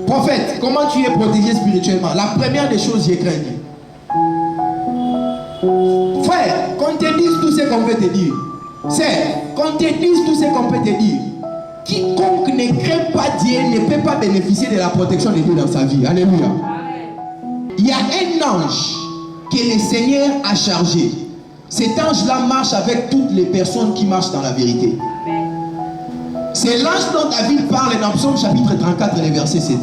Prophète, comment tu es protégé spirituellement? La première des choses, j'ai craint. Frère, qu'on te dise tout ce qu'on veut te dire. Sœur, qu'on te dise tout ce qu'on peut te dire. Quiconque ne craint pas Dieu ne peut pas bénéficier de la protection de Dieu dans sa vie. Alléluia. Il y a un ange que le Seigneur a chargé. Cet ange-là marche avec toutes les personnes qui marchent dans la vérité. C'est l'ange dont David parle dans Psaume chapitre 34 et verset 7.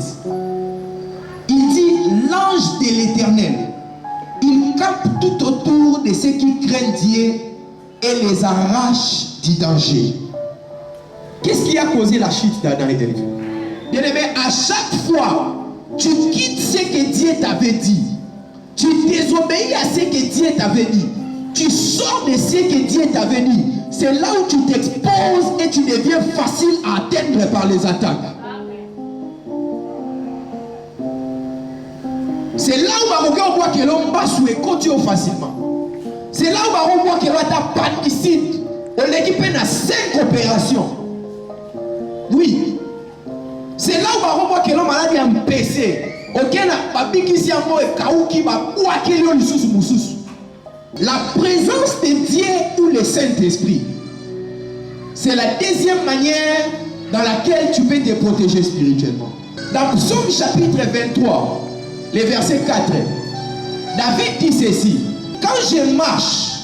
Il dit, l'ange de l'Éternel, il campe tout autour de ceux qui craignent Dieu et les arrache du danger. Qu'est-ce qui a causé la chute d'Adam et d'Ève? Bien-aimé, à chaque fois, tu quittes ce que Dieu t'avait dit. Tu désobéis à ce que Dieu t'avait dit. Tu sors de ce que Dieu t'avait dit. C'est là où tu t'exposes et tu deviens facile à atteindre par les attaques. C'est là où on voit que l'homme bat sous écoute facilement. C'est là où on voit que l'homme a panicide. On l'équipe a 5 opérations. Oui. C'est là où on voit que l'homme a un PC. La présence de Dieu ou le Saint-Esprit, c'est la deuxième manière dans laquelle tu peux te protéger spirituellement. Dans Psaume chapitre 23, le verset 4, David dit ceci: quand je marche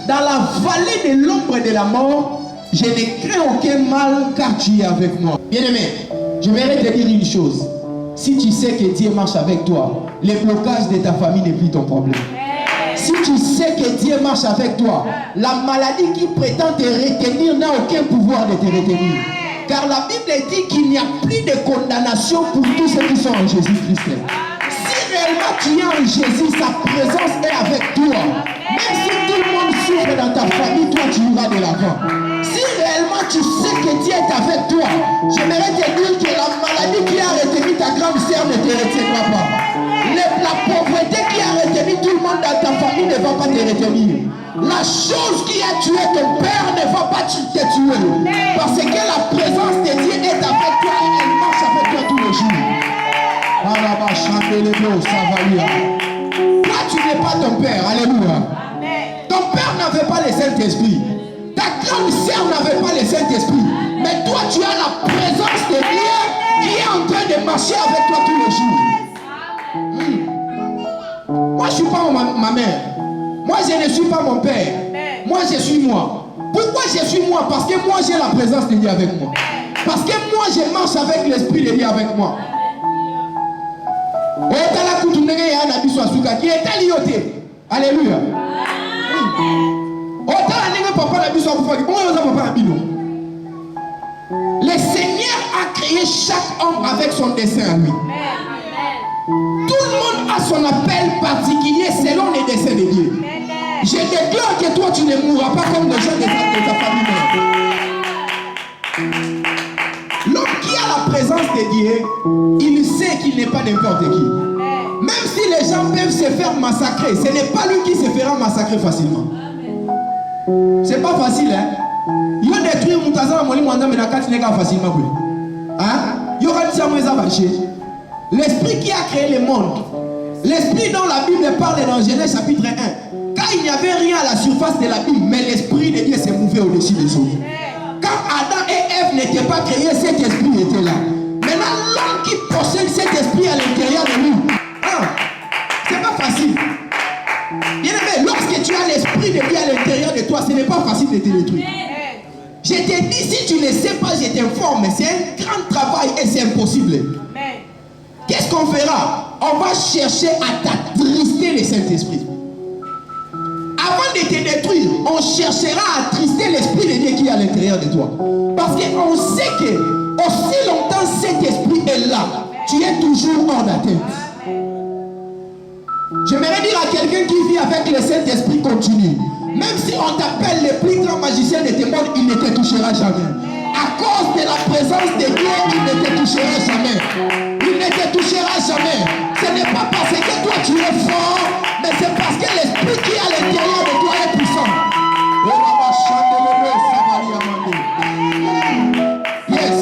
dans la vallée de l'ombre de la mort, je ne crains aucun mal car tu es avec moi. Bien-aimé, je voudrais te dire une chose. Si tu sais que Dieu marche avec toi, le blocage de ta famille n'est plus ton problème. Si tu sais que Dieu marche avec toi, la maladie qui prétend te retenir n'a aucun pouvoir de te retenir. Car la Bible dit qu'il n'y a plus de condamnation pour tous ceux qui sont en Jésus-Christ. Si réellement tu es en Jésus, sa présence est avec toi. Même si tout le monde souffre dans ta famille, toi tu iras de l'avant. Si réellement tu sais que Dieu est avec toi, j'aimerais te dire que la maladie qui a retenu ta grande sœur ne te retiendra pas. La pauvreté qui a retenu tout le monde dans ta famille ne va pas te retenir. La chose qui a tué ton père ne va pas te tuer. Parce que la présence de Dieu est avec toi et elle marche avec toi tous les jours. Toi tu n'es pas ton père. Alléluia. Ton père n'avait pas le Saint-Esprit. Ta grande sœur n'avait pas le Saint-Esprit. Mais toi tu as la présence de Dieu qui est en train de marcher avec toi tous les jours. Moi je ne suis pas ma mère. Moi je ne suis pas mon père. Moi je suis moi. Pourquoi je suis moi? Parce que moi j'ai la présence de Dieu avec moi. Parce que moi je marche avec l'esprit de Dieu avec moi. Alléluia. Le Seigneur a créé chaque homme avec son dessein à lui. Tout le monde a son appel particulier selon les desseins de Dieu. Je déclare que toi tu ne mourras pas comme les gens de ta famille. L'homme qui a la présence de Dieu, il sait qu'il n'est pas n'importe qui. Même si les gens peuvent se faire massacrer, ce n'est pas lui qui se fera massacrer facilement. C'est pas facile, hein? Il y a détruit mon tazan, mon limouanda, mais la carte n'est pas facilement. Hein? Il y aura des l'esprit qui a créé le monde, l'esprit dont la Bible parle dans Genèse chapitre 1, quand il n'y avait rien à la surface de la Bible, mais l'esprit de Dieu s'est mouvé au-dessus des eaux. Quand Adam et Ève n'étaient pas créés, cet esprit était là. Maintenant, l'homme qui possède cet esprit à l'intérieur de lui, hein, c'est pas facile. Bien aimé, lorsque tu as l'esprit de Dieu à l'intérieur de toi, ce n'est pas facile de te détruire. Je te dis, si tu ne sais pas, je t'informe, c'est un grand travail et c'est impossible. Qu'est-ce qu'on fera? On va chercher à t'attrister le Saint-Esprit. Avant de te détruire, on cherchera à attrister l'esprit de Dieu qui est à l'intérieur de toi. Parce qu'on sait que aussi longtemps cet esprit est là, tu es toujours hors d'atteinte. J'aimerais dire à quelqu'un qui vit avec le Saint-Esprit continue, même si on t'appelle le plus grand magicien de tes mondes, il ne te touchera jamais. À cause de la présence de Dieu, il ne te touchera jamais. Il ne te touchera jamais. Ce n'est pas parce que toi tu es fort, mais c'est parce que l'esprit qui est à l'intérieur de toi est puissant. Yes.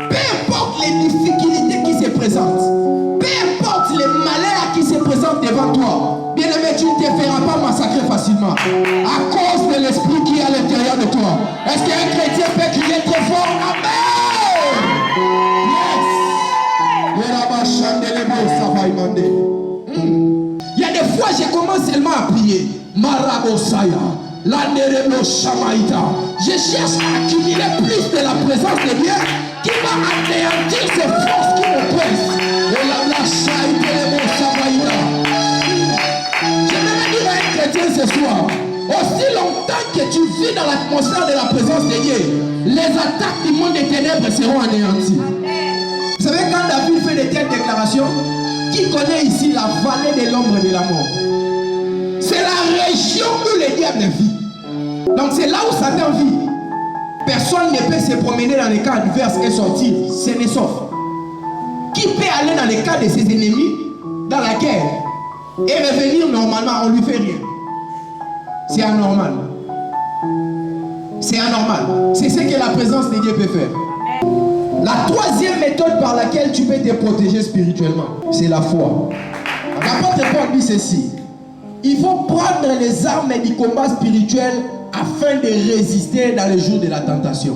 Peu importe les difficultés facilement. À cause de l'esprit qui est à l'intérieur de toi. Est-ce qu'un chrétien peut crier très fort? Amen. Il y a des fois, je commence seulement à prier. Marabosaya, l'Anerebo Shamaïta. Je cherche à accumuler plus de la présence de Dieu qui va anéantir ces forces qui m'oppressent. Et la Shaïta, le Shamaïta. J'aimerais dire à un chrétien ce soir, aussi longtemps que tu vis dans l'atmosphère de la présence de Dieu, les attaques du monde des ténèbres seront anéanties. Vous savez, quand David fait de telles déclarations, qui connaît ici la vallée de l'ombre de la mort? C'est la région où le diable vit. Donc c'est là où Satan vit. Personne ne peut se promener dans les cas adverses et sortir, ce n'est sauf. Qui peut aller dans les cas de ses ennemis, dans la guerre, et revenir normalement, on ne lui fait rien? C'est anormal. C'est anormal. C'est ce que la présence de Dieu peut faire. La troisième méthode par laquelle tu peux te protéger spirituellement, c'est la foi. L'apôtre Paul dit ceci: il faut prendre les armes du combat spirituel afin de résister dans les jours de la tentation.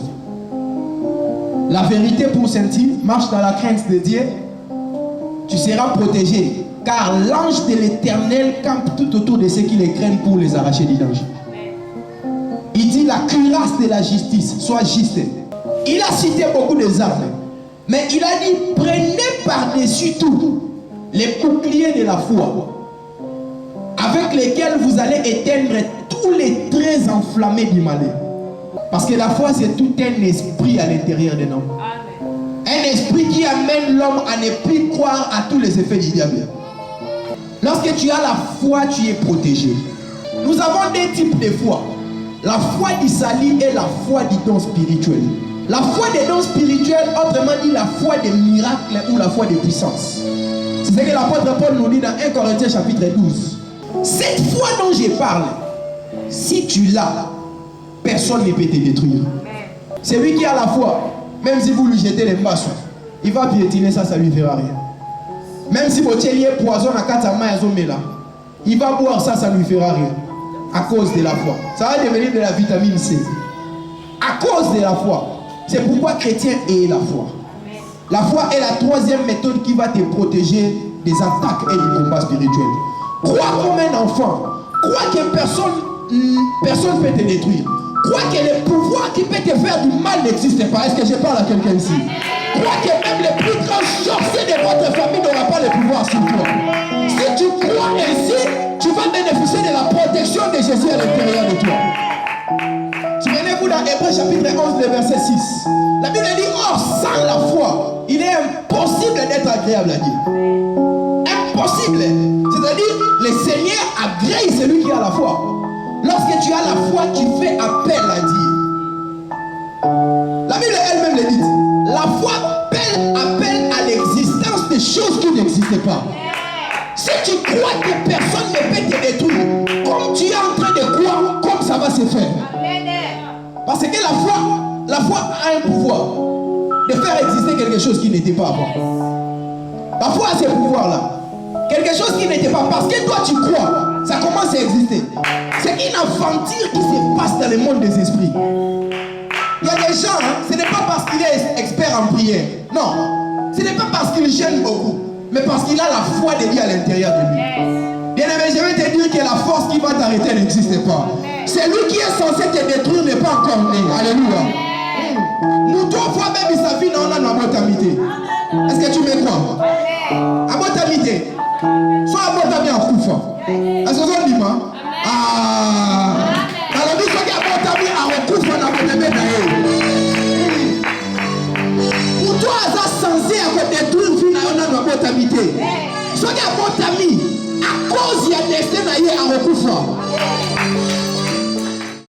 La vérité pour sentir, marche dans la crainte de Dieu, tu seras protégé, car l'ange de l'Éternel campe tout autour de ceux qui les craignent pour les arracher du danger. Il dit la cuirasse de la justice, sois juste. Il a cité beaucoup des armes, mais il a dit prenez par-dessus tout les boucliers de la foi, avec lesquels vous allez éteindre tous les traits enflammés du malheur. Parce que la foi, c'est tout un esprit à l'intérieur de l'homme. Un esprit qui amène l'homme à ne plus croire à tous les effets du diable. Lorsque tu as la foi, tu es protégé. Nous avons deux types de foi. La foi du salut et la foi du don spirituel. La foi des dons spirituels, autrement dit la foi des miracles ou la foi des puissances. C'est ce que l'apôtre Paul nous dit dans 1 Corinthiens chapitre 12. Cette foi dont je parle, si tu l'as, personne ne peut te détruire. C'est lui qui a la foi. Même si vous lui jetez les masses, il va piétiner ça, ça ne lui fera rien. Même si votre lié poison à 4 mains, il va boire ça, ça ne lui fera rien. À cause de la foi. Ça va devenir de la vitamine C. À cause de la foi. C'est pourquoi chrétien est la foi. La foi est la troisième méthode qui va te protéger des attaques et du combat spirituel. Crois comme un enfant. Crois que personne ne peut te détruire. Crois que le pouvoir qui peut te faire du mal n'existe pas. Est-ce que je parle à quelqu'un ici? Crois que même les plus grands sorciers de votre famille n'auront pas le pouvoir sur toi. Si tu crois ainsi, tu vas bénéficier de la protection de Jésus à l'intérieur de toi. Souvenez-vous dans Hébreux chapitre 11, le verset 6. La Bible dit, or sans la foi, il est impossible d'être agréable à Dieu. Impossible. C'est-à-dire, le Seigneur agrée celui qui a la foi. Lorsque tu as la foi, tu fais appel à Dieu. La Bible elle-même le dit. La foi appelle à l'existence des choses qui n'existent pas. Si tu crois que personne ne peut te détruire, comme tu es en train de croire, comme ça va se faire. Parce que la foi a un pouvoir de faire exister quelque chose qui n'était pas avant. La foi a ce pouvoir-là. Quelque chose qui n'était pas. Parce que toi tu crois, ça commence à exister. C'est une aventure qui se passe dans le monde des esprits. Il y a des gens, ce n'est pas parce qu'il est expert en prière. Non. Ce n'est pas parce qu'il gêne beaucoup. Mais parce qu'il a la foi de Dieu à l'intérieur de lui. Bien-aimé, je vais te dire que la force qui va t'arrêter n'existe pas. Celui qui est censé te détruire n'est pas encore né. Alléluia. Nous trois fois même sa vie dans la botamité. Est-ce que tu me crois? À botamité. Soit à botamité en koufa. Est-ce que tu dis moi? Ah. Alors nous sommes à botamité en koufa dans botamité d'ailleurs. Pour toi, ça censé à détruire une fille dans la botamité. Soit à botamité à cause il y a destin d'ailleurs en koufa.